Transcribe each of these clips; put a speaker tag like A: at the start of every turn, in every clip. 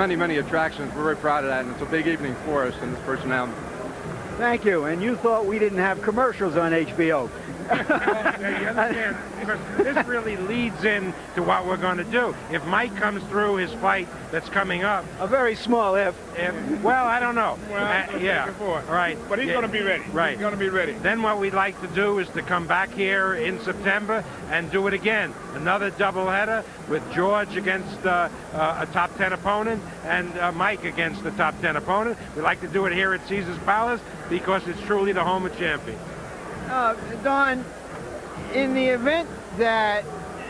A: many, many attractions. We're very proud of that, and it's a big evening for us in this personality.
B: Thank you. And you thought we didn't have commercials on HBO.
C: You understand? This really leads in to what we're going to do. If Mike comes through his fight that's coming up,
B: A very small if.
C: well, I don't know. Yeah, right.
D: But he's going to be ready.
C: Right.
D: He's going to be ready.
C: Then what we'd like to do is to come back here in September and do it again. Another doubleheader with George against a top 10 opponent and Mike against the top 10 opponent. We'd like to do it here at Caesar's Palace because it's truly the home of champions.
B: Don, in the event that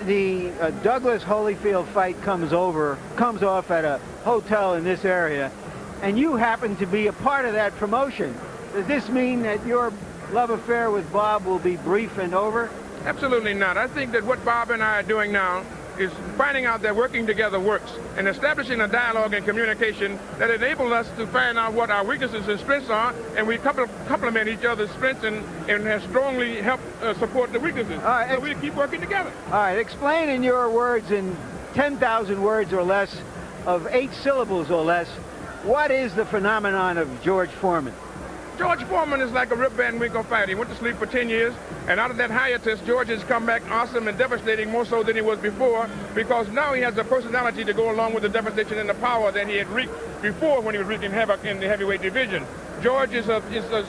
B: the Douglas Holyfield fight comes off at a hotel in this area, and you happen to be a part of that promotion, does this mean that your love affair with Bob will be brief and over?
D: Absolutely not. I think that what Bob and I are doing now is finding out that working together works and establishing a dialogue and communication that enables us to find out what our weaknesses and strengths are, and we complement each other's strengths and have strongly helped support the weaknesses.
B: All right,
D: so we keep working together.
B: All right, explain in your words, in 10,000 words or less, of 8 syllables or less, what is the phenomenon of George Foreman?
D: George Foreman is like a Rip Van Winkle fight. He went to sleep for 10 years, and out of that hiatus, George has come back awesome and devastating, more so than he was before, because now he has a personality to go along with the devastation and the power that he had wreaked before when he was wreaking havoc in the heavyweight division. George is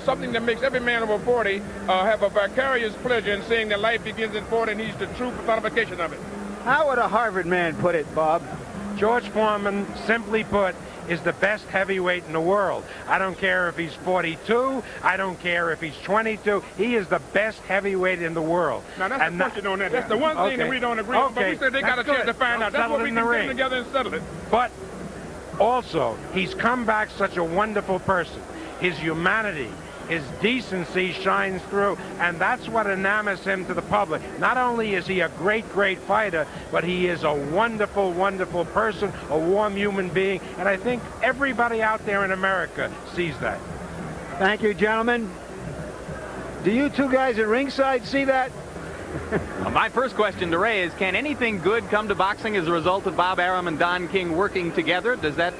D: something that makes every man over 40 have a vicarious pleasure in seeing that life begins at 40, and he's the true personification of it.
B: How would a Harvard man put it, Bob?
C: George Foreman, simply put, is the best heavyweight in the world. I don't care if he's 42. I don't care if he's 22. He is the best heavyweight in the world.
D: Now, that's the question on that. That's the one thing that we don't agree on, but we said they got a chance to find out. That's what we can come together and settle it.
C: But also, he's come back such a wonderful person. His humanity, his decency shines through, and that's what enamors him to the public. Not only is he a great, great fighter, but he is a wonderful, wonderful person, a warm human being, and I think everybody out there in America sees that.
B: Thank you, gentlemen. Do you two guys at ringside see that?
E: Well, my first question to Ray is, can anything good come to boxing as a result of Bob Arum and Don King working together? Does that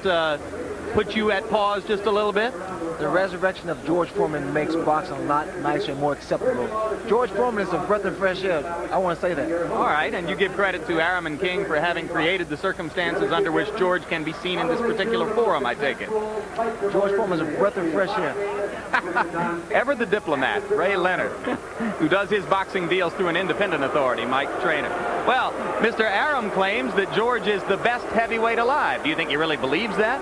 E: put you at pause just a little bit?
F: The resurrection of George Foreman makes boxing a lot nicer and more acceptable. George Foreman is a breath of fresh air. I want to say that.
E: All right, and you give credit to Arum and King for having created the circumstances under which George can be seen in this particular forum, I take it.
F: George Foreman is a breath of fresh air.
E: Ever the diplomat, Ray Leonard, who does his boxing deals through an independent authority, Mike Trainer. Well, Mr. Arum claims that George is the best heavyweight alive. Do you think he really believes that?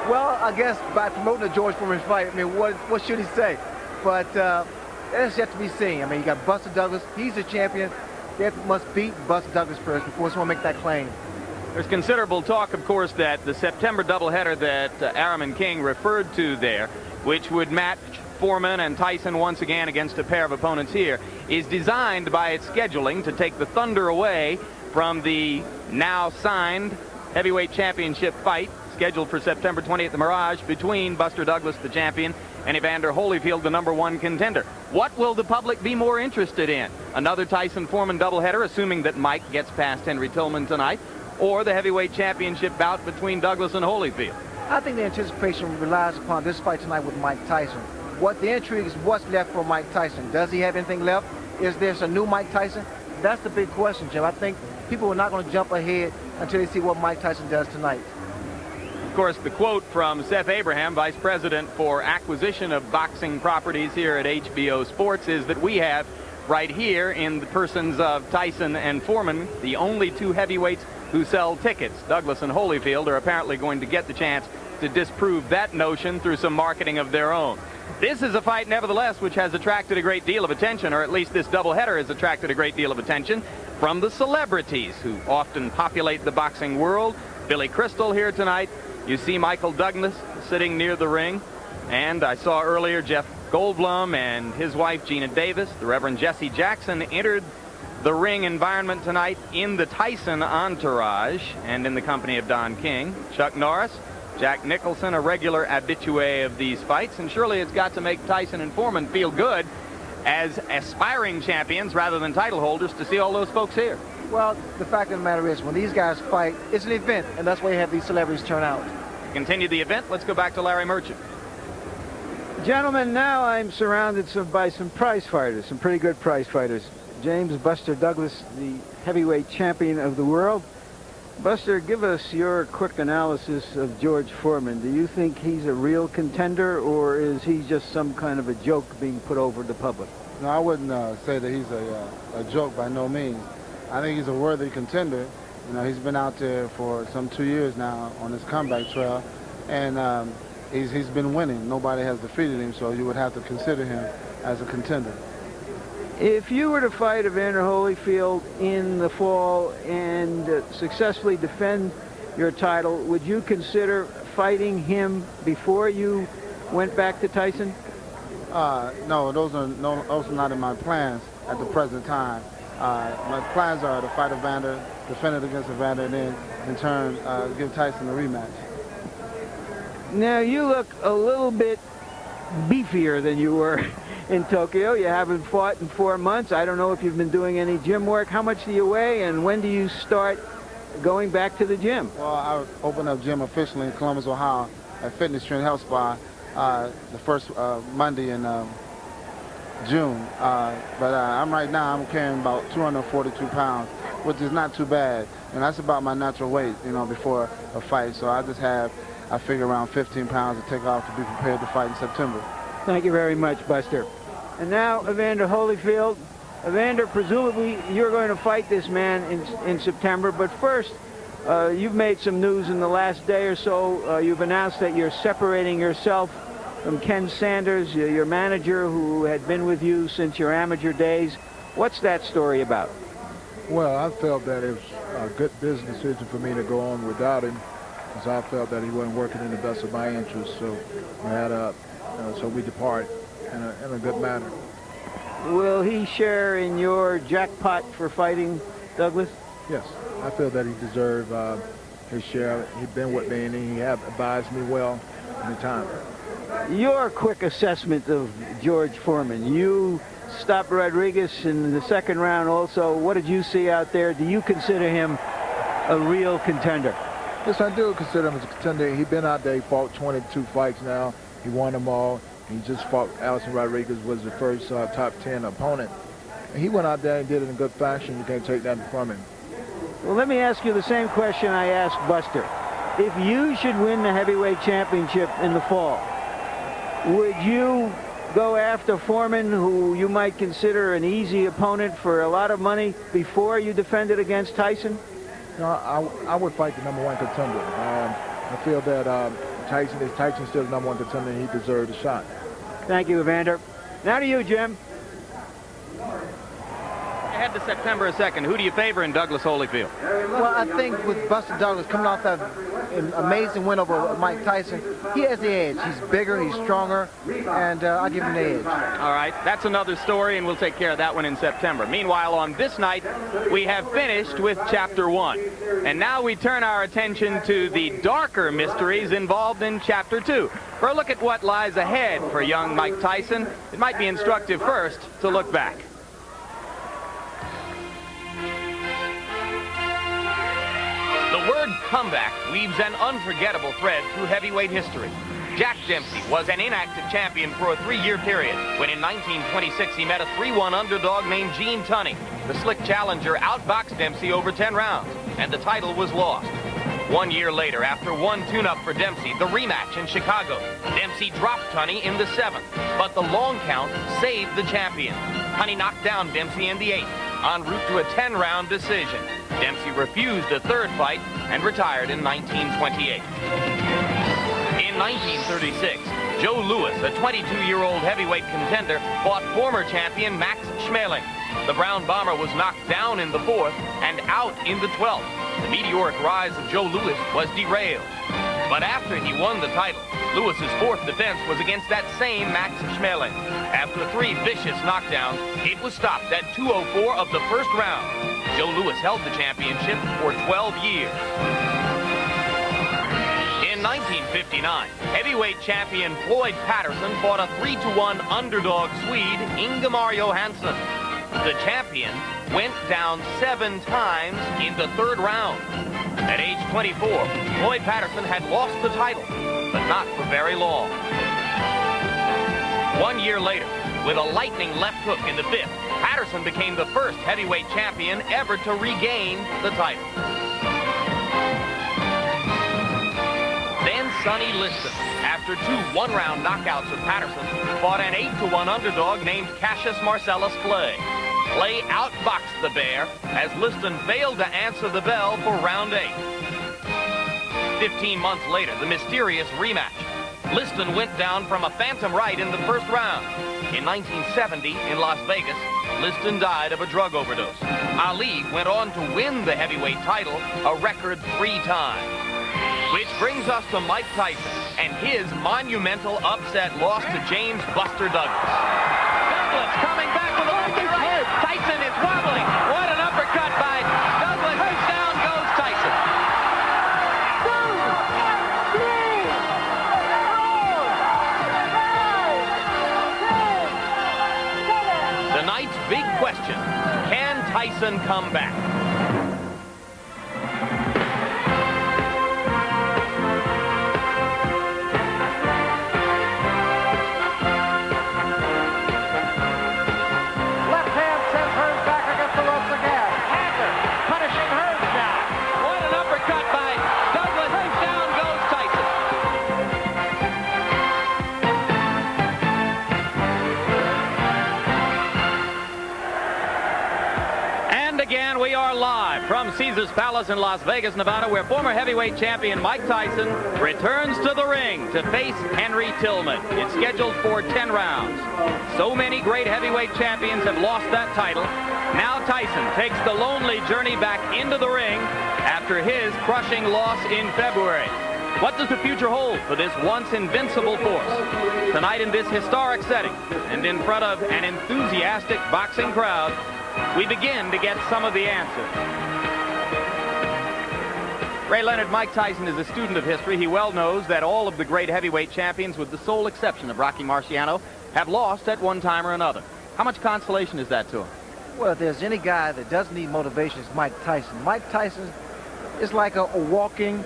F: Well, I guess by promoting the George Foreman fight, I mean, what should he say? But that's yet to be seen. I mean, you got Buster Douglas. He's the champion. They must beat Buster Douglas first before someone make that claim.
E: There's considerable talk, of course, that the September doubleheader that Arum and King referred to there, which would match Foreman and Tyson once again against a pair of opponents here, is designed by its scheduling to take the thunder away from the now signed heavyweight championship fight scheduled for September 20th at the Mirage between Buster Douglas, the champion, and Evander Holyfield, the #1 contender. What will the public be more interested in? Another Tyson-Foreman doubleheader, assuming that Mike gets past Henry Tillman tonight, or the heavyweight championship bout between Douglas and Holyfield?
F: I think the anticipation relies upon this fight tonight with Mike Tyson. What the intrigue is, what's left for Mike Tyson? Does he have anything left? Is there a new Mike Tyson? That's the big question, Jim. I think people are not going to jump ahead until they see what Mike Tyson does tonight.
E: Of course, the quote from Seth Abraham, Vice President for Acquisition of Boxing Properties here at HBO Sports, is that we have right here in the persons of Tyson and Foreman, the only two heavyweights who sell tickets. Douglas and Holyfield are apparently going to get the chance to disprove that notion through some marketing of their own. This is a fight, nevertheless, which has attracted a great deal of attention, or at least this doubleheader has attracted a great deal of attention from the celebrities who often populate the boxing world. Billy Crystal here tonight. You see Michael Douglas sitting near the ring. And I saw earlier Jeff Goldblum and his wife Gina Davis. The Reverend Jesse Jackson entered the ring environment tonight in the Tyson entourage and in the company of Don King. Chuck Norris, Jack Nicholson, a regular habitué of these fights. And surely it's got to make Tyson and Foreman feel good as aspiring champions rather than title holders to see all those folks here.
F: Well, the fact of the matter is, when these guys fight, it's an event, and that's why you have these celebrities turn out.
E: To continue the event, let's go back to Larry Merchant.
B: Gentlemen, now I'm surrounded by some prize fighters, some pretty good prize fighters. James Buster Douglas, the heavyweight champion of the world. Buster, give us your quick analysis of George Foreman. Do you think he's a real contender, or is he just some kind of a joke being put over the public?
G: No, I wouldn't say that he's a joke by no means. I think he's a worthy contender. You know, he's been out there for some 2 years now on his comeback trail, and he's been winning. Nobody has defeated him, so you would have to consider him as a contender.
B: If you were to fight Evander Holyfield in the fall and successfully defend your title, would you consider fighting him before you went back to Tyson?
G: No, those are not in my plans at the present time. My plans are to fight Evander, defend it against Evander, and then in turn give Tyson a rematch.
B: Now, you look a little bit beefier than you were in Tokyo. You haven't fought in 4 months. I don't know if you've been doing any gym work. How much do you weigh, and when do you start going back to the gym?
G: Well, I opened up gym officially in Columbus, Ohio at Fitness Trend Health Spa the first Monday in June. But I'm right now, I'm carrying about 242 pounds, which is not too bad. And that's about my natural weight, you know, before a fight. So I figure around 15 pounds to take off to be prepared to fight in September.
B: Thank you very much, Buster. And now, Evander Holyfield. Evander, presumably you're going to fight this man in September, but first, you've made some news in the last day or so. You've announced that you're separating yourself from Ken Sanders, your manager, who had been with you since your amateur days. What's that story about?
H: Well, I felt that it was a good business decision for me to go on without him, because I felt that he wasn't working in the best of my interests. So so we depart in a good manner.
B: Will he share in your jackpot for fighting Douglas?
H: Yes, I feel that he deserved his share. He's been with me, and he have advised me well in the time.
B: Your quick assessment of George Foreman. You stopped Rodriguez in the second round also. What did you see out there? Do you consider him a real contender?
H: Yes, I do consider him as a contender. He's been out there. He fought 22 fights now. He won them all. He just fought Alison Rodriguez, was the first top 10 opponent. And he went out there and did it in good fashion. You can't take that from him.
B: Well, let me ask you the same question I asked Buster. If you should win the heavyweight championship in the fall, would you go after Foreman, who you might consider an easy opponent for a lot of money, before you defend it against Tyson?
H: No, I would fight the number one contender. I feel that Tyson's still the number one contender, and he deserved a shot.
B: Thank you, Evander. Now to you, Jim.
E: Ahead to September 2nd, who do you favor in Douglas Holyfield?
F: Well, I think with Buster Douglas coming off that amazing win over Mike Tyson, he has the edge. He's bigger, he's stronger, and I'll give him the edge.
E: All right, that's another story, and we'll take care of that one in September. Meanwhile, on this night, we have finished with Chapter 1. And now we turn our attention to the darker mysteries involved in Chapter 2. For a look at what lies ahead for young Mike Tyson, it might be instructive first to look back. The word comeback weaves an unforgettable thread through heavyweight history. Jack Dempsey was an inactive champion for a 3-year period when in 1926 he met a 3-1 underdog named Gene Tunney. The slick challenger outboxed Dempsey over 10 rounds, and the title was lost. 1 year later, after one tune-up for Dempsey, the rematch in Chicago, Dempsey dropped Tunney in the 7th, but the long count saved the champion. Tunney knocked down Dempsey in the 8th, en route to a 10-round decision. Dempsey refused a third fight and retired in 1928. In 1936, Joe Louis, a 22-year-old heavyweight contender, fought former champion Max Schmeling. The Brown Bomber was knocked down in the 4th and out in the 12th. The meteoric rise of Joe Louis was derailed. But after he won the title, Louis's 4th defense was against that same Max Schmeling. After 3 vicious knockdowns, it was stopped at 2:04 of the first round. Joe Louis held the championship for 12 years. In 1959, heavyweight champion Floyd Patterson fought a 3-1 underdog Swede, Ingemar Johansson. The champion went down 7 times in the 3rd round.
I: At age 24, Floyd Patterson had lost the title, but not for very long. 1 year later, with a lightning left hook in the 5th, Patterson became the first heavyweight champion ever to regain the title. Then Sonny Liston, after 2 one-round knockouts of Patterson, fought an 8-1 underdog named Cassius Marcellus Clay. Clay outboxed the Bear as Liston failed to answer the bell for round 8. 15 months later, the mysterious rematch. Liston went down from a phantom right in the first round. In 1970, in Las Vegas, Liston died of a drug overdose. Ali went on to win the heavyweight title a record 3 times. Which brings us to Mike Tyson and his monumental upset loss to James Buster Douglas. Douglas coming back with a left right. Tyson is wobbling. What an uppercut by Douglas. Down goes Tyson. 2, 3, 4, 5, 6, 7. Tonight's big question, can Tyson come back? We are live from Caesars Palace in Las Vegas, Nevada, where former heavyweight champion Mike Tyson returns to the ring to face Henry Tillman. It's scheduled for 10 rounds. So many great heavyweight champions have lost that title. Now Tyson takes the lonely journey back into the ring after his crushing loss in February. What does the future hold for this once invincible force? Tonight in this historic setting and in front of an enthusiastic boxing crowd, we begin to get some of the answers. Ray Leonard, Mike Tyson is a student of history. He well knows that all of the great heavyweight champions, with the sole exception of Rocky Marciano, have lost at one time or another. How much consolation is that to him?
F: Well, if there's any guy that doesn't need motivation, it's Mike Tyson. Mike Tyson is like a walking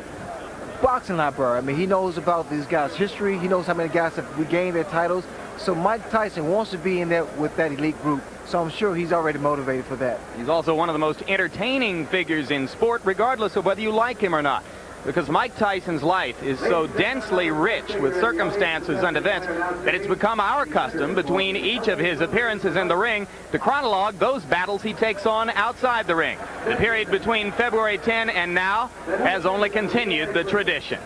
F: boxing library. I mean, he knows about these guys' history. He knows how many guys have regained their titles. So Mike Tyson wants to be in there with that elite group. So I'm sure he's already motivated for that.
E: He's also one of the most entertaining figures in sport, regardless of whether you like him or not. Because Mike Tyson's life is so densely rich with circumstances and events that it's become our custom between each of his appearances in the ring to chronologue those battles he takes on outside the ring. The period between February 10 and now has only continued the tradition.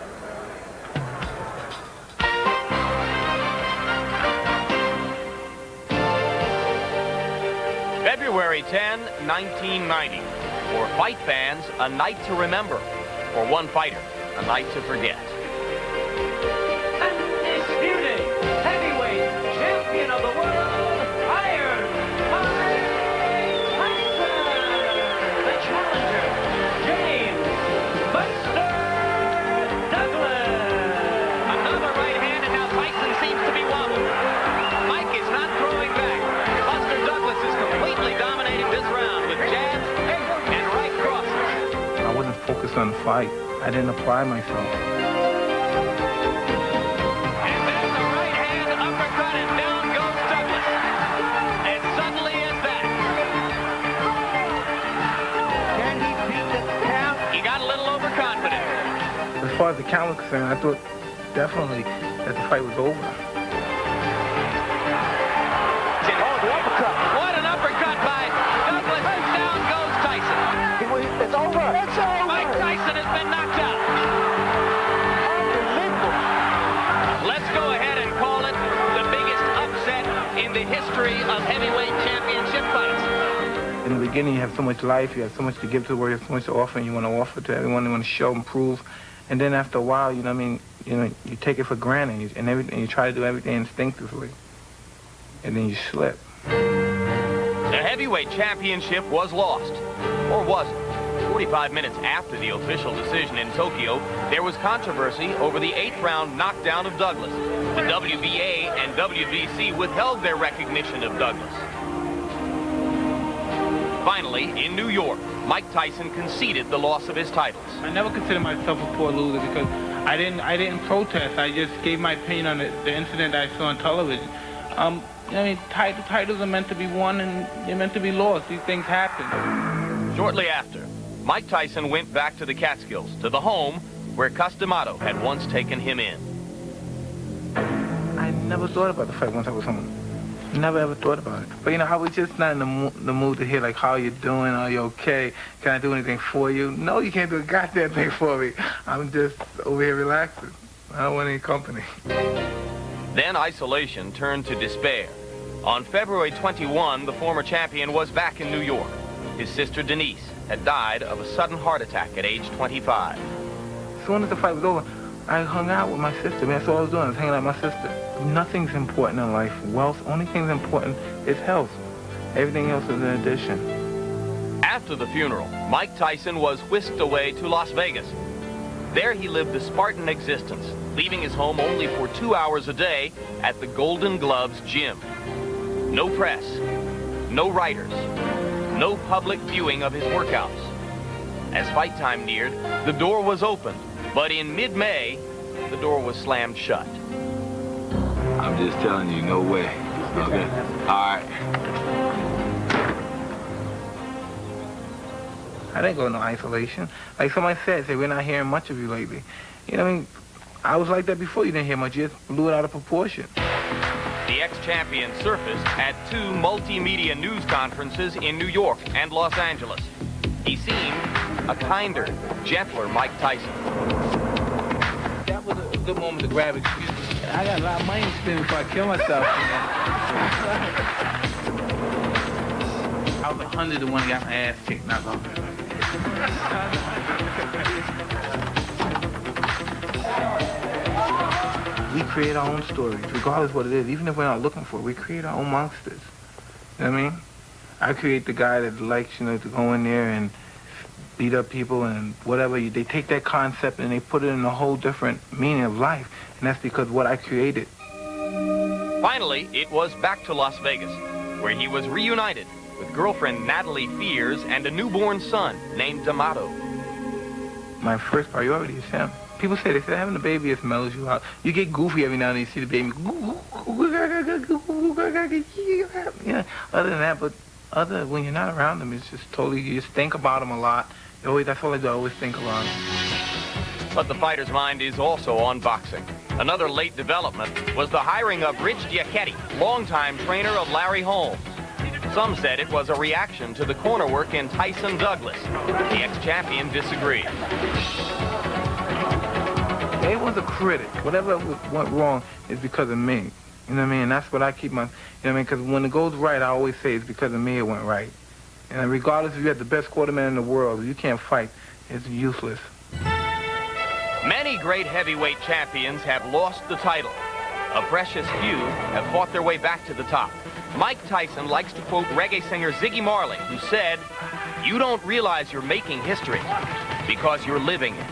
E: February 10, 1990. For fight fans, a night to remember. For one fighter, a night to forget. Undisputed heavyweight champion of the world, Iron Mike Tyson. The challenger, James Buster Douglas. Another right hand, and now Tyson seems to be wobbling. Mike is not throwing back. Buster Douglas is completely dominating this round with jabs and right crosses.
J: I wasn't focused on the fight. I didn't apply myself.
I: And there's a right hand uppercut, and down goes Douglas. As suddenly as that.
B: Can he beat the count?
I: He got a little overconfident.
J: As far as the count was concerned, I thought definitely that the fight was over.
F: Oh, the uppercut.
I: What an uppercut by Douglas. Down goes Tyson.
F: It's over. It's over.
I: Mike Tyson has been knocked out. Let's go ahead and call it the biggest upset in the history of heavyweight championship fights.
J: In the beginning, you have so much life, you have so much to give to the world, you have so much to offer, and you want to offer to everyone, you want to show and prove. And then after a while, you know what I mean, you take it for granted, and you try to do everything instinctively, and then you slip.
I: The heavyweight championship was lost, or was it? 45 minutes after the official decision in Tokyo, there was controversy over the 8th round knockdown of Douglas. The WBA and WBC withheld their recognition of Douglas.
E: Finally, in New York, Mike Tyson conceded the loss of his titles.
J: I never considered myself a poor loser because I didn't protest. I just gave my opinion on the incident I saw on television. Titles are meant to be won and they're meant to be lost. These things happen.
E: Shortly after, Mike Tyson went back to the Catskills, to the home where Customato had once taken him in.
J: I never thought about the fight once I was home. Never ever thought about it. But I was just not in the mood to hear like, how you doing? Are you okay? Can I do anything for you? No, you can't do a goddamn thing for me. I'm just over here relaxing. I don't want any company.
E: Then isolation turned to despair. On February 21, the former champion was back in New York. His sister Denise had died of a sudden heart attack at age 25.
J: As soon as the fight was over, I hung out with my sister. That's all I was doing. I was hanging out with my sister. Nothing's important in life. Wealth, only thing that's important is health. Everything else is an addition.
E: After the funeral, Mike Tyson was whisked away to Las Vegas. There he lived a Spartan existence, leaving his home only for 2 hours a day at the Golden Gloves gym. No press, no writers, no public viewing of his workouts. As fight time neared, the door was opened, but in mid-May, the door was slammed shut.
K: I'm just telling you, no way. Okay? All right.
J: I didn't go into isolation. Like somebody said, we're not hearing much of you lately. I was like that before. You didn't hear much. You just blew it out of proportion.
E: The ex-champion surfaced at 2 multimedia news conferences in New York and Los Angeles. He seemed a kinder, gentler Mike Tyson.
J: That was a good moment to grab excuses. I got a lot of money to spend before I kill myself. I was 100 to 1 to get my ass kicked, not long. We create our own stories, regardless of what it is. Even if we're not looking for it, we create our own monsters. You know what I mean? I create the guy that likes, to go in there and beat up people and whatever. They take that concept and they put it in a whole different meaning of life. And that's because what I created.
E: Finally, it was back to Las Vegas, where he was reunited with girlfriend Natalie Fears and a newborn son named D'Amato.
J: My first priority is him. People say, having a baby, it mellows you out. You get goofy every now and then, you see the baby. Yeah. Other than that, when you're not around them, it's just totally, you just think about them a lot. That's all I do, I always think about them.
E: But the fighter's mind is also on boxing. Another late development was the hiring of Rich Giacchetti, longtime trainer of Larry Holmes. Some said it was a reaction to the corner work in Tyson Douglas. The ex-champion disagreed.
J: Everyone's a critic. Whatever went wrong is because of me. You know what I mean? And that's what I keep my, because when it goes right, I always say it's because of me it went right. And regardless if you have the best quarterman in the world, if you can't fight, it's useless.
E: Many great heavyweight champions have lost the title. A precious few have fought their way back to the top. Mike Tyson likes to quote reggae singer Ziggy Marley, who said, "You don't realize you're making history because you're living it."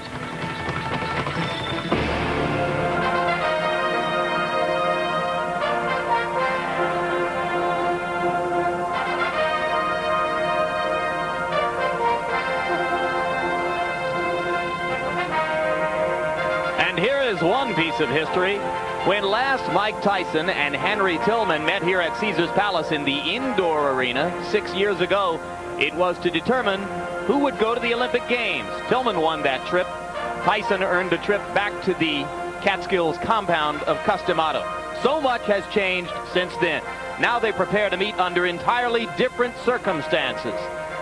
I: And here is one piece of history. When last Mike Tyson and Henry Tillman met here at Caesar's Palace in the indoor arena 6 years ago, it was to determine who would go to the Olympic Games. Tillman won that trip. Tyson earned a trip back to the Catskills compound of Customato. So much has changed since then. Now they prepare to meet under entirely different circumstances.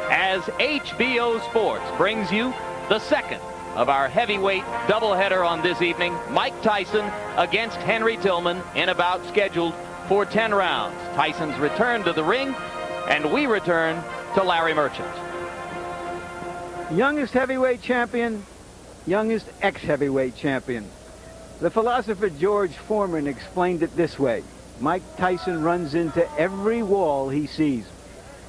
I: As HBO Sports brings you the second of our heavyweight doubleheader on this evening, Mike Tyson against Henry Tillman in a bout scheduled for 10 rounds. Tyson's return to the ring, and we return to Larry Merchant.
B: Youngest heavyweight champion, youngest ex-heavyweight champion. The philosopher George Foreman explained it this way: Mike Tyson runs into every wall he sees,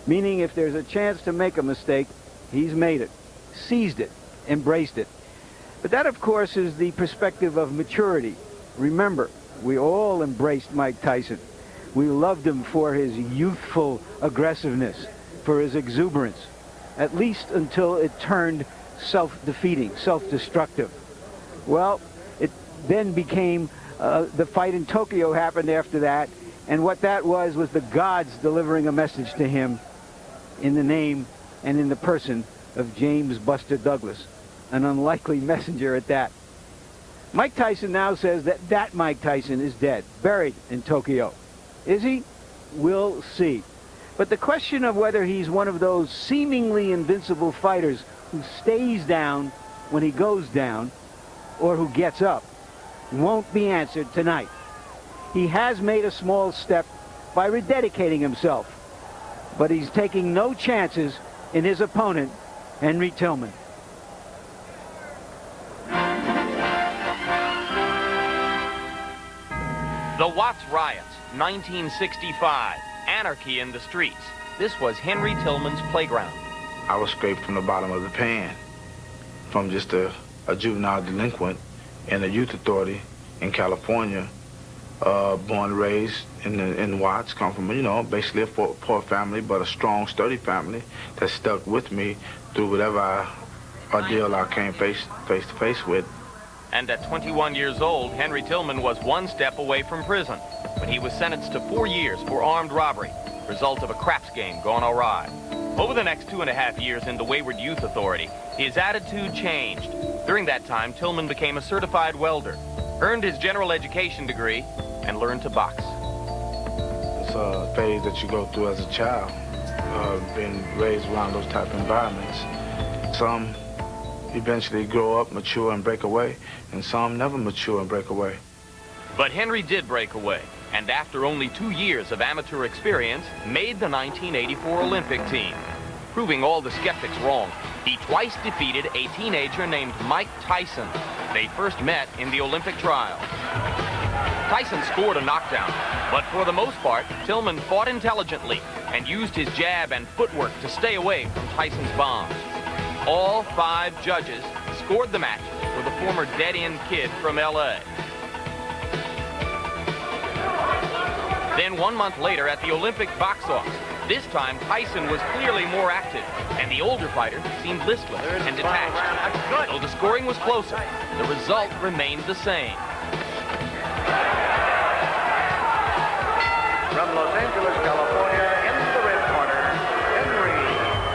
B: meaning if there's a chance to make a mistake, he's made it, seized it, embraced it. But that, of course, is the perspective of maturity. Remember, we all embraced Mike Tyson. We loved him for his youthful aggressiveness. for his exuberance, at least until it turned self-defeating, self-destructive. Well, it then became, the fight in Tokyo happened after that, and what that was the gods delivering a message to him in the name and in the person of James Buster Douglas, an unlikely messenger at that. Mike Tyson now says that Mike Tyson is dead, buried in Tokyo. Is he? We'll see. But the question of whether he's one of those seemingly invincible fighters who stays down when he goes down, or who gets up, won't be answered tonight. He has made a small step by rededicating himself, but he's taking no chances in his opponent, Henry Tillman.
I: The Watts riots, 1965. Anarchy in the streets. This was Henry Tillman's playground.
K: I was scraped from the bottom of the pan, from just a juvenile delinquent in a youth authority in California, born and raised in Watts, come from, basically a poor family, but a strong, sturdy family that stuck with me through whatever ordeal I came face to face with.
I: And at 21 years old, Henry Tillman was one step away from prison when he was sentenced to 4 years for armed robbery, result of a craps game gone awry. Over the next 2.5 years in the Wayward Youth Authority, his attitude changed. During that time, Tillman became a certified welder, earned his general education degree, and learned to box.
K: It's a phase that you go through as a child, being raised around those type of environments. Some eventually grow up, mature, and break away, and some never mature and break away.
I: But Henry did break away, and after only 2 years of amateur experience, made the 1984 Olympic team. Proving all the skeptics wrong, he twice defeated a teenager named Mike Tyson. They first met in the Olympic trial. Tyson scored a knockdown, but for the most part, Tillman fought intelligently and used his jab and footwork to stay away from Tyson's bombs. All 5 judges scored the match for the former dead-end kid from L.A. Then 1 month later at the Olympic box office, this time Tyson was clearly more active, and the older fighter seemed listless and detached. Though the scoring was closer, the result remained the same.
L: From Los Angeles, California, in the red corner, Henry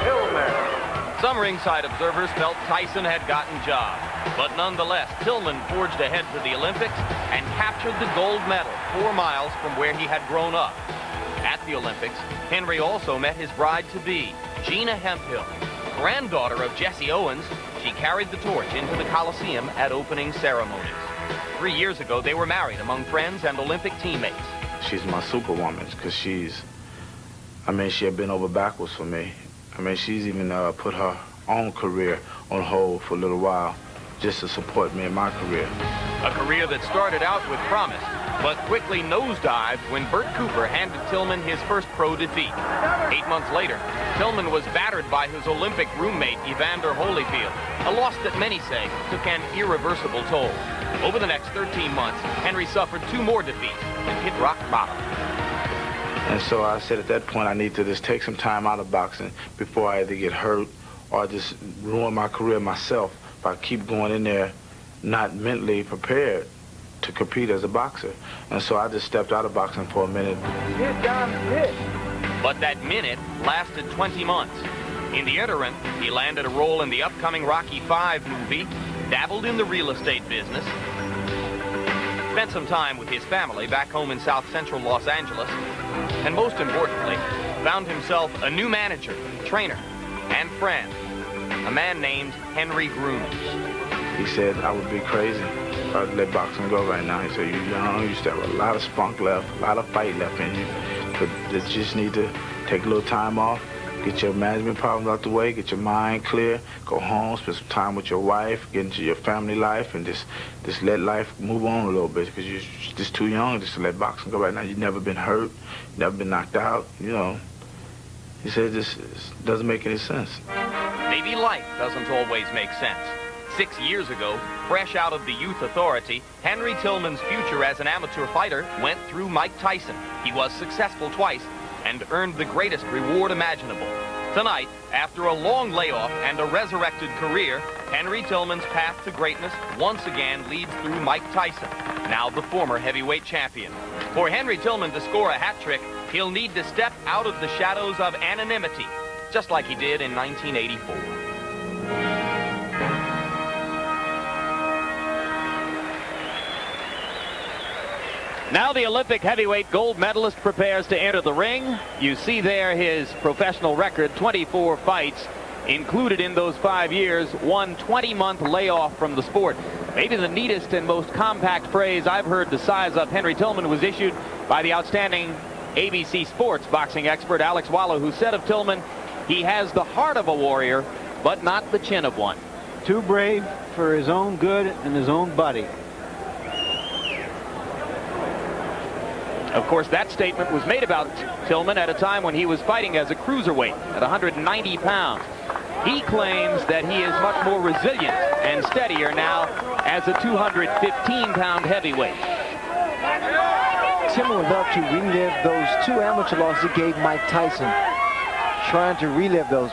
L: Tillman.
I: Some ringside observers felt Tyson had gotten jobbed, but nonetheless, Tillman forged ahead to the Olympics and captured the gold medal 4 miles from where he had grown up. At the Olympics, Henry also met his bride-to-be, Gina Hemphill, granddaughter of Jesse Owens. She carried the torch into the Coliseum at opening ceremonies. 3 years ago, they were married among friends and Olympic teammates.
K: She's my superwoman because she had been over backwards for me. She's even put her own career on hold for a little while just to support me in my career.
I: A career that started out with promise, but quickly nosedived when Bert Cooper handed Tillman his first pro defeat. 8 months later, Tillman was battered by his Olympic roommate, Evander Holyfield, a loss that many say took an irreversible toll. Over the next 13 months, Henry suffered 2 more defeats and hit rock bottom.
K: And so I said at that point, I need to just take some time out of boxing before I either get hurt or just ruin my career myself if I keep going in there not mentally prepared to compete as a boxer. And so I just stepped out of boxing for a minute.
I: But that minute lasted 20 months. In the interim, he landed a role in the upcoming Rocky V movie, dabbled in the real estate business, spent some time with his family back home in South Central Los Angeles, and most importantly, found himself a new manager, trainer, and friend, a man named Henry Grooms.
K: He said I would be crazy if I'd let boxing go right now. He said, you're young, you still have a lot of spunk left, a lot of fight left in you, but you just need to take a little time off, get your management problems out the way, get your mind clear, go home, spend some time with your wife, get into your family life, and just let life move on a little bit, because you're just too young just to let boxing go right now. You've never been hurt, never been knocked out, He said this doesn't make any sense.
I: Maybe life doesn't always make sense. 6 years ago, fresh out of the youth authority, Henry Tillman's future as an amateur fighter went through Mike Tyson. He was successful twice and earned the greatest reward imaginable, Tonight, after a long layoff and a resurrected career, Henry Tillman's path to greatness once again leads through Mike Tyson, now the former heavyweight champion. For Henry Tillman to score a hat trick, he'll need to step out of the shadows of anonymity, just like he did in 1984. Now the Olympic heavyweight gold medalist prepares to enter the ring. You see there his professional record, 24 fights. Included in those 5 years, one 20-month layoff from the sport. Maybe the neatest and most compact phrase I've heard to size up Henry Tillman was issued by the outstanding ABC Sports boxing expert Alex Wallow, who said of Tillman, he has the heart of a warrior, but not the chin of one.
B: Too brave for his own good and his own buddy.
I: Of course, that statement was made about Tillman at a time when he was fighting as a cruiserweight at 190 pounds. He claims that he is much more resilient and steadier now as a 215-pound heavyweight.
F: Tillman would love to relive those 2 amateur losses he gave Mike Tyson, trying to relive those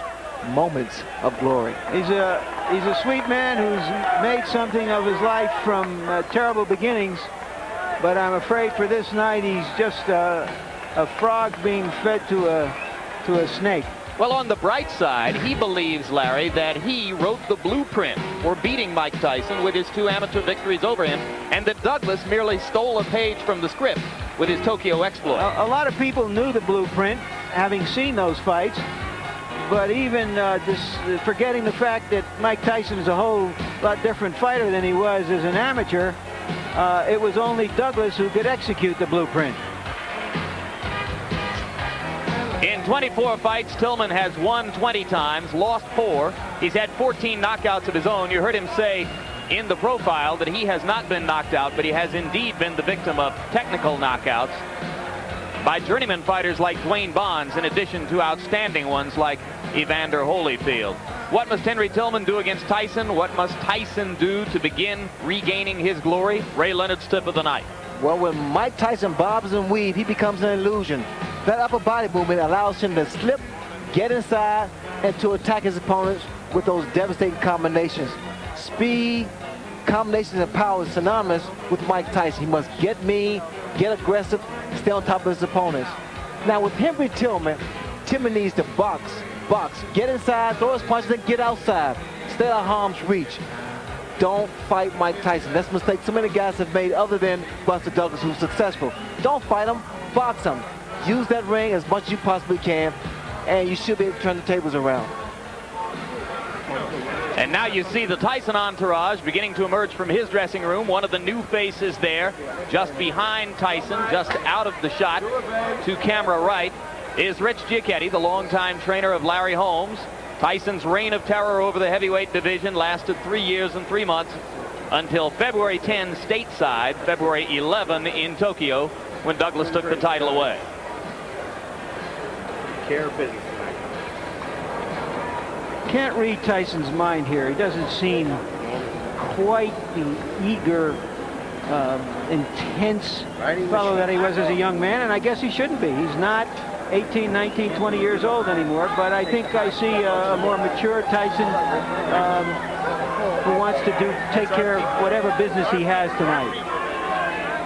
F: moments of glory.
B: He's a sweet man who's made something of his life from terrible beginnings, but I'm afraid for this night he's just a frog being fed to a snake.
I: Well, on the bright side, he believes, Larry, that he wrote the blueprint for beating Mike Tyson with his 2 amateur victories over him, and that Douglas merely stole a page from the script with his Tokyo exploit.
B: A lot of people knew the blueprint, having seen those fights, but even forgetting the fact that Mike Tyson is a whole lot different fighter than he was as an amateur, it was only Douglas who could execute the blueprint.
I: In 24 fights, Tillman has won 20 times, lost 4. He's had 14 knockouts of his own. You heard him say in the profile that he has not been knocked out, but he has indeed been the victim of technical knockouts by journeyman fighters like Dwayne Bonds, in addition to outstanding ones like Evander Holyfield. What must Henry Tillman do against Tyson? What must Tyson do to begin regaining his glory? Ray Leonard's tip of the night.
F: Well, when Mike Tyson bobs and weaves, he becomes an illusion. That upper body movement allows him to slip, get inside, and to attack his opponents with those devastating combinations. Speed, combinations, and power is synonymous with Mike Tyson. He must get mean, get aggressive, stay on top of his opponents. Now with Henry Tillman, Tillman needs to box, get inside, throw his punches, and get outside. Stay out of harm's reach. Don't fight Mike Tyson. That's a mistake so many guys have made other than Buster Douglas, who's successful. Don't fight him, box him. Use that ring as much as you possibly can, and you should be able to turn the tables around.
I: And now you see the Tyson entourage beginning to emerge from his dressing room. One of the new faces there, just behind Tyson, just out of the shot to camera right, is Rich Giacchetti, the longtime trainer of Larry Holmes. Tyson's reign of terror over the heavyweight division lasted 3 years and 3 months until February 10 stateside, February 11 in Tokyo, when Douglas took the title away.
F: Care of business.
B: Can't read Tyson's mind here. He doesn't seem quite the eager, intense fellow that he was as a young man, and I guess he shouldn't be. He's not 18, 19, 20 years old anymore, but I think I see a more mature Tyson who wants to take care of whatever business he has tonight.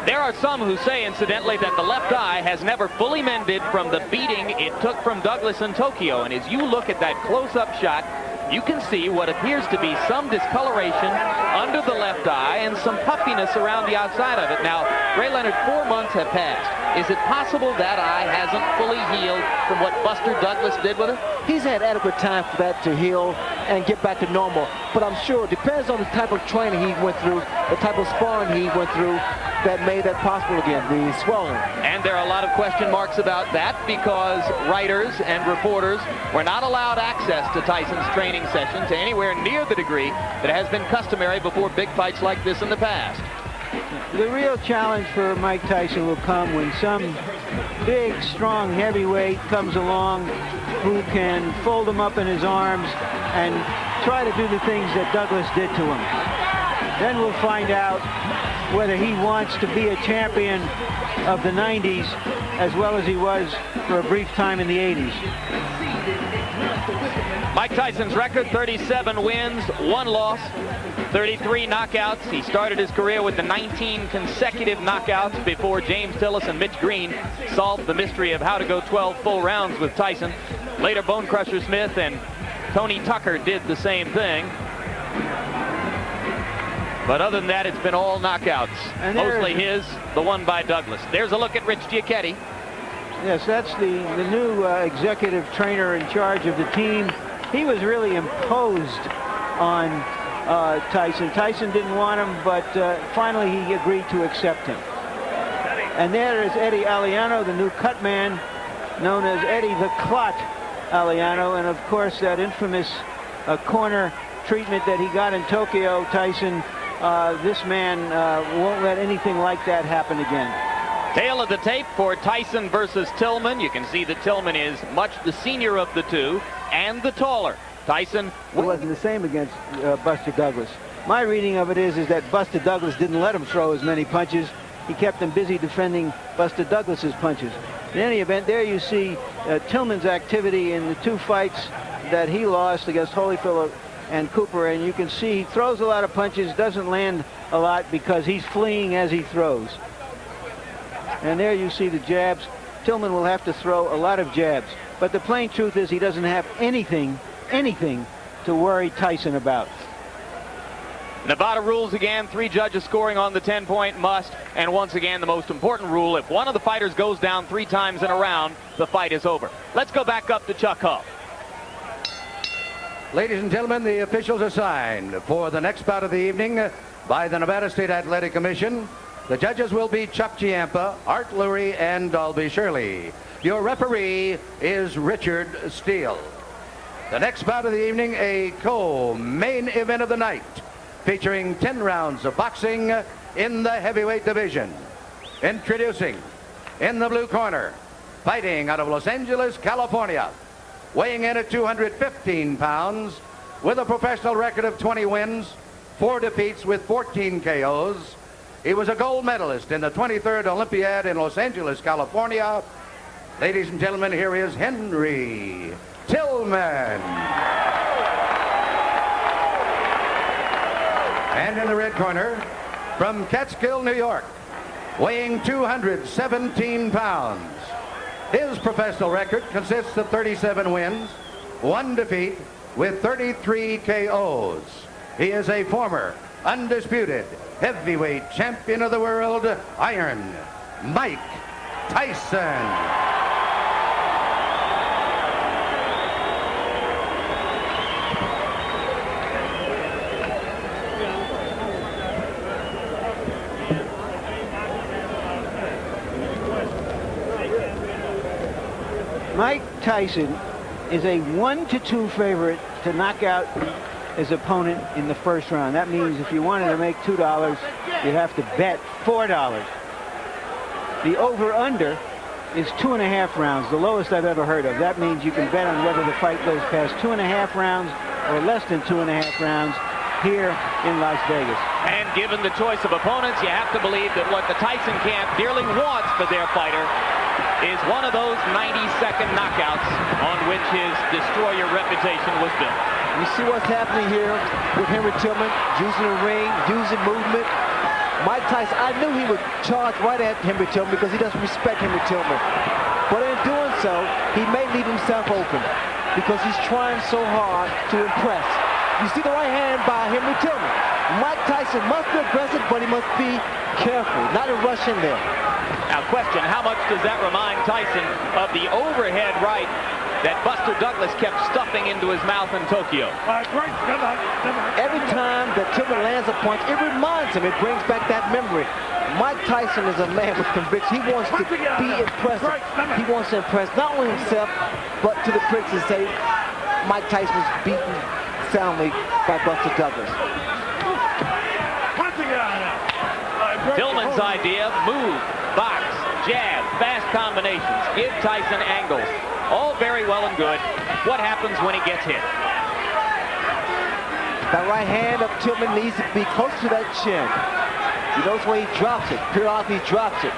I: There are some who say, incidentally, that the left eye has never fully mended from the beating it took from Douglas in Tokyo. And as you look at that close-up shot, you can see what appears to be some discoloration under the left eye and some puffiness around the outside of it. Now, Ray Leonard, 4 months have passed. Is it possible that eye hasn't fully healed from what Buster Douglas did with it?
F: He's had adequate time for that to heal and get back to normal. But I'm sure it depends on the type of training he went through, the type of sparring he went through that made that possible again, the swelling.
I: And there are a lot of question marks about that because writers and reporters were not allowed access to Tyson's training session to anywhere near the degree that has been customary before big fights like this in the past.
B: The real challenge for Mike Tyson will come when some big, strong heavyweight comes along who can fold him up in his arms and try to do the things that Douglas did to him. Then we'll find out whether he wants to be a champion of the 90s as well as he was for a brief time in the 80s.
I: Mike Tyson's record, 37 wins, 1 loss, 33 knockouts. He started his career with the 19 consecutive knockouts before James Tillis and Mitch Green solved the mystery of how to go 12 full rounds with Tyson. Later, Bone Crusher Smith and Tony Tucker did the same thing. But other than that, it's been all knockouts. And mostly his, the one by Douglas. There's a look at Rich Giacchetti.
B: Yes, that's the new executive trainer in charge of the team. He was really imposed on Tyson. Tyson didn't want him, but finally he agreed to accept him. And there is Eddie Aliano, the new cut man, known as Eddie the Clot Aliano. And of course, that infamous corner treatment that he got in Tokyo, Tyson, this man won't let anything like that happen again.
I: Tail of the tape for Tyson versus Tillman. You can see that Tillman is much the senior of the two and the taller. Tyson.
B: It wasn't the same against Buster Douglas. My reading of it is that Buster Douglas didn't let him throw as many punches. He kept him busy defending Buster Douglas's punches. In any event, there you see Tillman's activity in the 2 fights that he lost against Holyfield and Cooper, and you can see he throws a lot of punches, doesn't land a lot because he's fleeing as he throws. And there you see the jabs. Tillman will have to throw a lot of jabs. But the plain truth is he doesn't have anything to worry Tyson about.
I: Nevada rules again, 3 judges scoring on the 10-point must. And once again, the most important rule, if one of the fighters goes down 3 times in a round, the fight is over. Let's go back up to Chuck Hull.
M: Ladies and gentlemen, the officials are signed for the next bout of the evening by the Nevada State Athletic Commission. The judges will be Chuck Giampa, Art Lurie, and Dalby Shirley. Your referee is Richard Steele. The next bout of the evening, a co-main event of the night, featuring 10 rounds of boxing in the heavyweight division. Introducing, in the blue corner, fighting out of Los Angeles, California, weighing in at 215 pounds, with a professional record of 20 wins, 4 defeats with 14 KOs. He was a gold medalist in the 23rd Olympiad in Los Angeles, California. Ladies and gentlemen, here is Henry Tillman. And in the red corner, from Catskill, New York, weighing 217 pounds. His professional record consists of 37 wins, 1 defeat, with 33 KOs. He is a former undisputed heavyweight champion of the world, Iron Mike Tyson.
B: Mike Tyson is a 1-2 favorite to knock out his opponent in the first round. That means if you wanted to make $2, you have to bet $4. The over-under is 2.5 rounds, the lowest I've ever heard of. That means you can bet on whether the fight goes past 2.5 rounds or less than 2.5 rounds here in Las Vegas.
I: And given the choice of opponents, you have to believe that what the Tyson camp dearly wants for their fighter is one of those 90-second knockouts on which his destroyer reputation was built.
F: You see what's happening here with Henry Tillman, using the ring, using movement. Mike Tyson, I knew he would charge right at Henry Tillman because he doesn't respect Henry Tillman. But in doing so, he may leave himself open because he's trying so hard to impress. You see the right hand by Henry Tillman. Mike Tyson must be aggressive, but he must be careful, not to rush in there.
I: Now question, how much does that remind Tyson of the overhead right that Buster Douglas kept stuffing into his mouth in Tokyo?
F: Every time that Tillman lands a punch, it reminds him, it brings back that memory. Mike Tyson is a man with conviction. He wants to be impressive. He wants to impress not only himself, but to the critics and say, Mike Tyson was beaten soundly by Buster Douglas.
I: Tillman's idea, move, box, jab, fast combinations, give Tyson angles. All very well and good. What happens when he gets hit?
F: That right hand of Tillman needs to be close to that chin. You notice where he drops it. Periodically he drops it.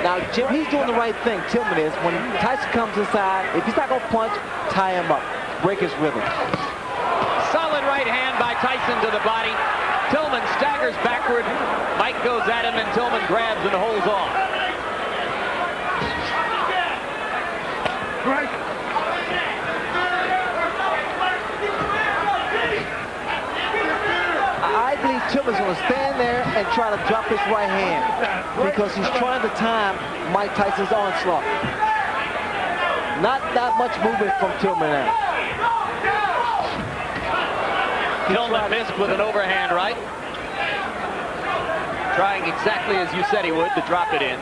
F: Now, Jim, he's doing the right thing, Tillman is. When Tyson comes inside, if he's not going to punch, tie him up. break his rhythm.
I: Solid right hand by Tyson to the body. Tillman staggers backward. Mike goes at him, and Tillman grabs and holds on.
F: I believe Tillman's going to stand there and try to drop his right hand because he's trying to time Mike Tyson's onslaught. Not that much movement from Tillman now.
I: Tillman missed with an overhand right. Trying exactly as you said he would to drop it in.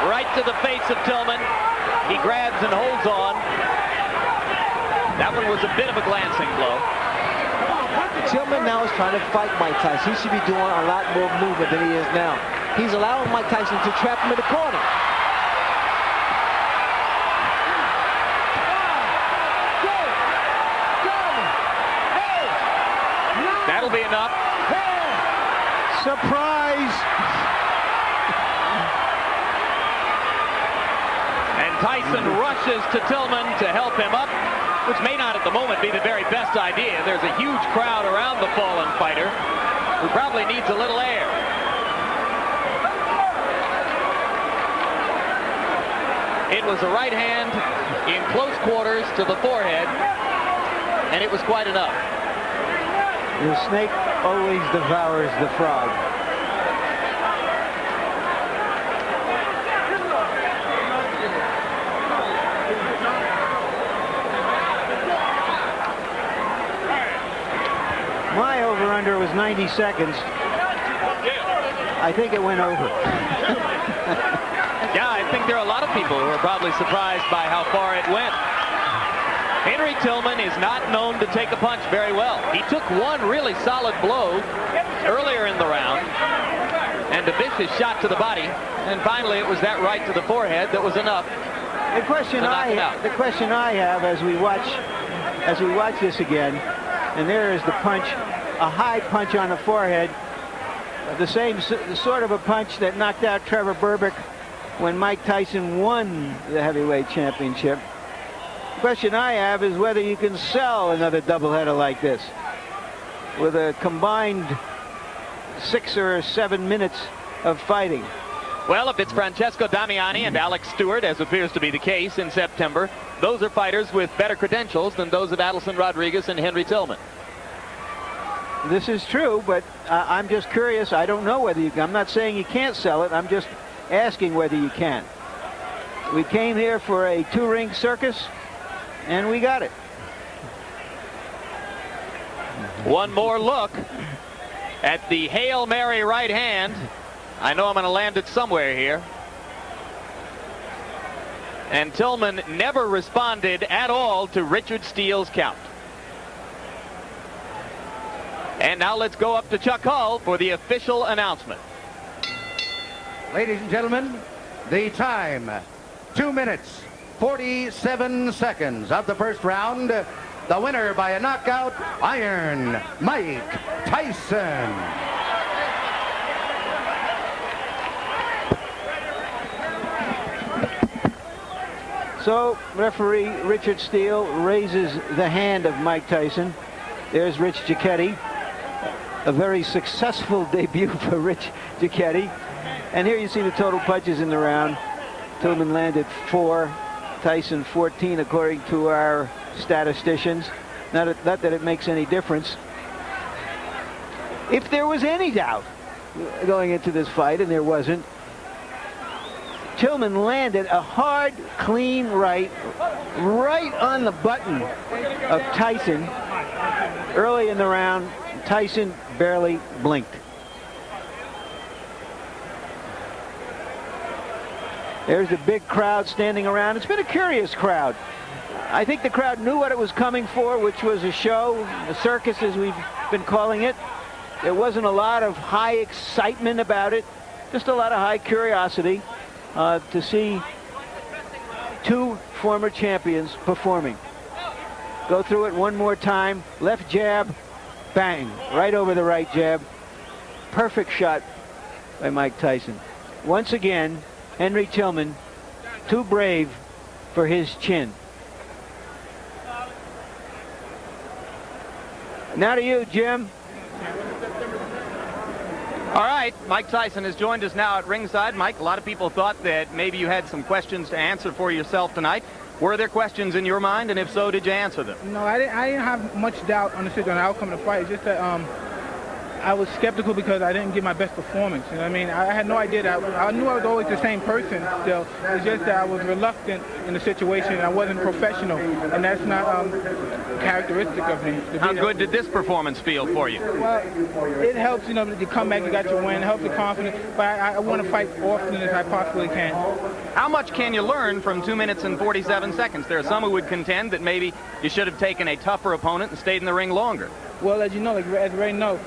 I: Right to the face of Tillman. He grabs and holds on. That one was a bit of a glancing blow.
F: Tillman now is trying to fight Mike Tyson. He should be doing a lot more movement than he is now. He's allowing Mike Tyson to trap him in the corner.
I: That'll be enough.
B: Surprise!
I: And Tyson rushes to Tillman to help him up, which may not at the moment be the very best idea. There's a huge crowd around the fallen fighter who probably needs a little air. It was a right hand in close quarters to the forehead, and it was quite enough.
B: The snake always devours the frog. My over-under was 90 seconds. I think it went over.
I: Yeah, I think there are a lot of people who are probably surprised by how far it went. Henry Tillman is not known to take a punch very well. He took one really solid blow earlier in the round and a vicious shot to the body. And finally, it was that right to the forehead that was enough.
B: The question I have as we watch this again, and there is the punch, a high punch on the forehead, the same sort of a punch that knocked out Trevor Berbick when Mike Tyson won the heavyweight championship. The question I have is whether you can sell another doubleheader like this with a combined 6 or 7 minutes of fighting.
I: Well, if it's Francesco Damiani and Alex Stewart, as appears to be the case in September, those are fighters with better credentials than those of Adelson Rodriguez and Henry Tillman.
B: This is true, but I'm just curious. I don't know whether you can. I'm not saying you can't sell it. I'm just asking whether you can. We came here for a 2-ring circus, and we got it.
I: One more look at the Hail Mary right hand. I know I'm going to land it somewhere here. And Tillman never responded at all to Richard Steele's count. And now let's go up to Chuck Hull for the official announcement.
M: Ladies and gentlemen, the time, 2 minutes, 47 seconds of the first round. The winner by a knockout, Iron Mike Tyson.
B: So, referee Richard Steele raises the hand of Mike Tyson. There's Rich Giacchetti. A very successful debut for Rich Giacchetti. And here you see the total punches in the round. Tillman landed 4, Tyson 14, according to our statisticians. Not that it makes any difference. If there was any doubt going into this fight, and there wasn't, Tillman landed a hard, clean right on the button of Tyson early in the round. Tyson barely blinked. There's the big crowd standing around. It's been a curious crowd. I think the crowd knew what it was coming for, which was a show, a circus as we've been calling it. There wasn't a lot of high excitement about it, just a lot of high curiosity to see two former champions performing. Go through it one more time. Left jab, bang, right over the right jab. Perfect shot by Mike Tyson. Once again, Henry Tillman, too brave for his chin. Now to you, Jim.
E: All right, Mike Tyson has joined us now at ringside. Mike, a lot of people thought that maybe you had some questions to answer for yourself tonight. Were there questions in your mind, and if so, did you answer them?
N: No, I didn't have much doubt on the outcome of the fight. It's just that I was skeptical because I didn't give my best performance. You know what I mean? I had no idea that I knew I was always the same person still. It's just that I was reluctant in the situation and I wasn't professional, and that's not characteristic of me.
E: How good did this performance feel for you?
N: Well, it helps, you know, you come back, you got your win, it helps the confidence, but I want to fight often as I possibly can.
E: How much can you learn from 2 minutes and 47 seconds? There are some who would contend that maybe you should have taken a tougher opponent and stayed in the ring longer.
N: Well, as you know, as Ray knows,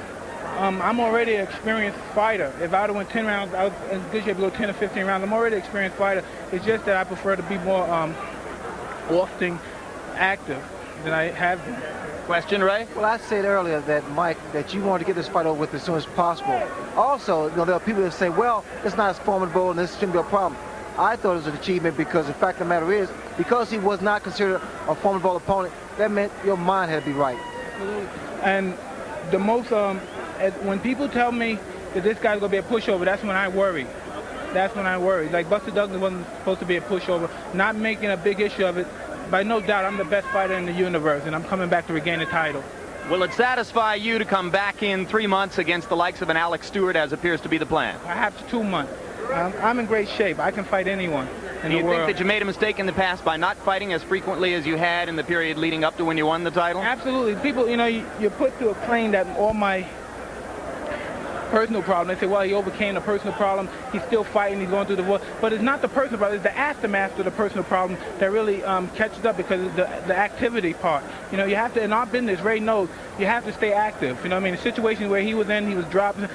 N: I'm already an experienced fighter. If I would have went 10 rounds, I was in good shape to go 10 or 15 rounds. I'm already an experienced fighter. It's just that I prefer to be more often active than I have been.
E: Question, Ray?
F: Well, I said earlier that, Mike, that you wanted to get this fight over with as soon as possible. Also, you know, there are people that say, well, it's not as formidable and this shouldn't be a problem. I thought it was an achievement because the fact of the matter is, because he was not considered a formidable opponent, that meant your mind had to be right.
N: And the most, when people tell me that this guy's going to be a pushover, that's when I worry. That's when I worry. Like Buster Douglas wasn't supposed to be a pushover, not making a big issue of it. By no doubt, I'm the best fighter in the universe, and I'm coming back to regain the title.
E: Will it satisfy you to come back in 3 months against the likes of an Alex Stewart, as appears to be the plan?
N: I have 2 months. I'm in great shape. I can fight anyone in
E: Do
N: the
E: you
N: world.
E: think that you made a mistake in the past by not fighting as frequently as you had in the period leading up to when you won the title?
N: Absolutely. People, you know, you're put to a claim that all my personal problem. They say, well, he overcame the personal problem. He's still fighting. He's going through the war. But it's not the personal problem. It's the aftermath of the personal problem that really catches up because of the activity part. You know, you have to, in our business, Ray knows, you have to stay active. You know what I mean? The situation where he was in, he was dropping.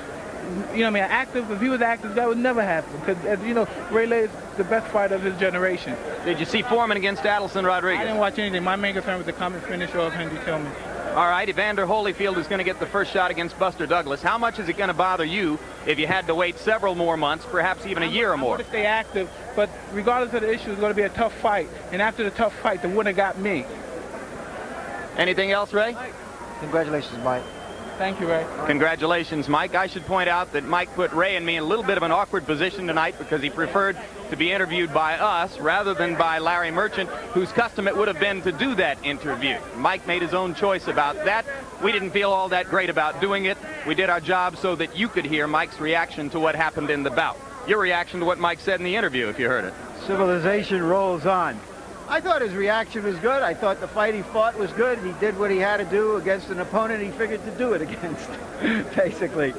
N: You know what I mean? Active, if he was active, that would never happen. Because, as you know, Ray Lay is the best fighter of his generation.
E: Did you see Foreman against Adelson Rodriguez?
N: I didn't watch anything. My main concern was the come and finish off Henry Tillman.
E: All right, Evander Holyfield is going to get the first shot against Buster Douglas. How much is it going to bother you if you had to wait several more months, perhaps even a year or more?
N: I want to stay active, but regardless of the issue, it's going to be a tough fight. And after the tough fight, the winner got me.
E: Anything else, Ray?
F: Congratulations, Mike.
N: Thank you, Ray.
E: Congratulations, Mike. I should point out that Mike put Ray and me in a little bit of an awkward position tonight because he preferred to be interviewed by us rather than by Larry Merchant, whose custom it would have been to do that interview. Mike made his own choice about that. We didn't feel all that great about doing it. We did our job so that you could hear Mike's reaction to what happened in the bout. Your reaction to what Mike said in the interview, if you heard it.
B: Civilization rolls on. I thought his reaction was good. I thought the fight he fought was good. He did what he had to do against an opponent he figured to do it against, basically.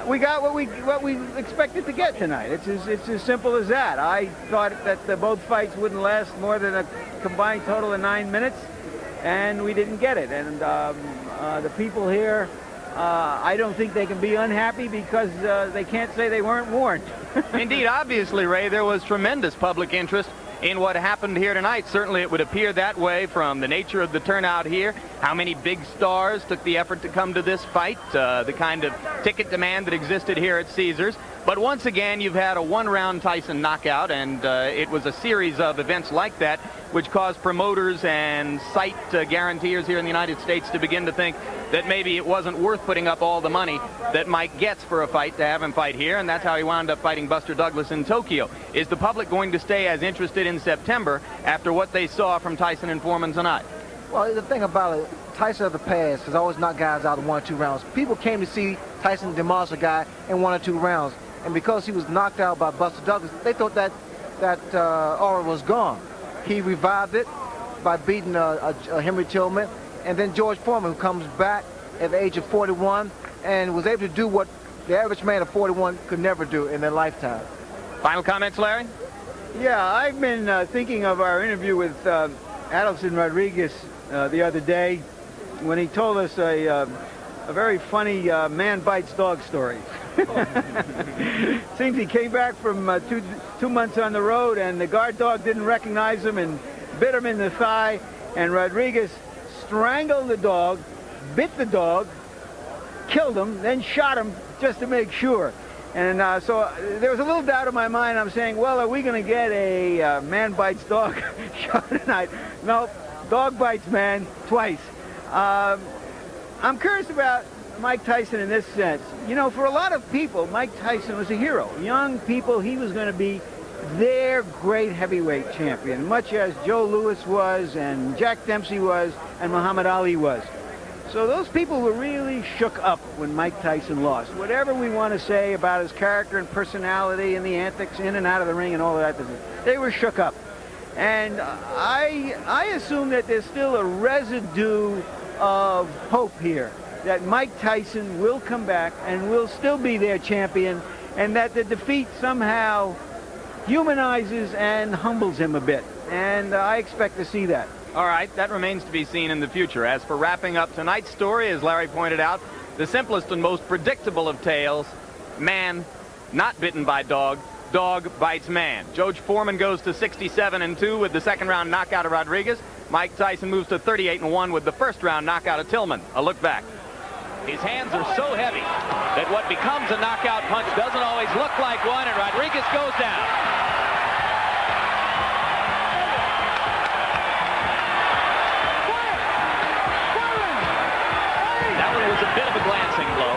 B: We got what we expected to get tonight. It's as simple as that. I thought that both fights wouldn't last more than a combined total of 9 minutes, and we didn't get it. And the people here, I don't think they can be unhappy because they can't say they weren't warned.
E: Indeed, obviously, Ray, there was tremendous public interest in what happened here tonight. Certainly it would appear that way from the nature of the turnout here, how many big stars took the effort to come to this fight, the kind of ticket demand that existed here at Caesars. But once again, you've had a one-round Tyson knockout, and it was a series of events like that which caused promoters and site guaranteers here in the United States to begin to think that maybe it wasn't worth putting up all the money that Mike gets for a fight to have him fight here, and that's how he wound up fighting Buster Douglas in Tokyo. Is the public going to stay as interested in September after what they saw from Tyson and Foreman tonight?
F: Well, the thing about it, Tyson of the past has always knocked guys out in 1 or 2 rounds. People came to see Tyson demolish a guy in 1 or 2 rounds. And because he was knocked out by Buster Douglas, they thought that aura was gone. He revived it by beating Henry Tillman. And then George Foreman, who comes back at the age of 41 and was able to do what the average man of 41 could never do in their lifetime.
E: Final comments, Larry?
B: Yeah, I've been thinking of our interview with Adelson Rodriguez the other day when he told us a very funny man bites dog story. Seems he came back from 2 months on the road and the guard dog didn't recognize him and bit him in the thigh, and Rodriguez strangled the dog, bit the dog, killed him, then shot him just to make sure. And so there was a little doubt in my mind. I'm saying, well, are we going to get a man bites dog show tonight? No, dog bites man twice. I'm curious about Mike Tyson in this sense. You know, for a lot of people, Mike Tyson was a hero. Young people, he was going to be their great heavyweight champion, much as Joe Louis was and Jack Dempsey was and Muhammad Ali was. So those people were really shook up when Mike Tyson lost. Whatever we want to say about his character and personality and the antics in and out of the ring and all of that, they were shook up. And I assume that there's still a residue of hope here, that Mike Tyson will come back and will still be their champion, and that the defeat somehow humanizes and humbles him a bit. And I expect to see that.
E: All right, that remains to be seen in the future. As for wrapping up tonight's story, as Larry pointed out, the simplest and most predictable of tales, man not bitten by dog, dog bites man. George Foreman goes to 67-2 with the second round knockout of Rodriguez. Mike Tyson moves to 38-1 with the first round knockout of Tillman. A look back.
I: His hands are so heavy that what becomes a knockout punch doesn't always look like one, and Rodriguez goes down. Was a bit of a glancing blow.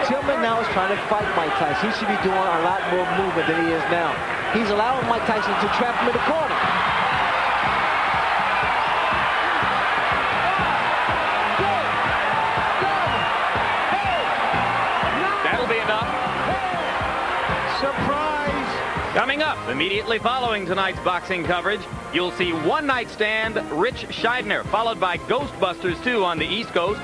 F: Tillman now is trying to fight Mike Tyson. He should be doing a lot more movement than he is now. He's allowing Mike Tyson to trap him in the corner.
I: That'll be enough.
B: Surprise!
I: Coming up, immediately following tonight's boxing coverage, you'll see One Night Stand Rich Scheidner, followed by Ghostbusters 2 on the East Coast.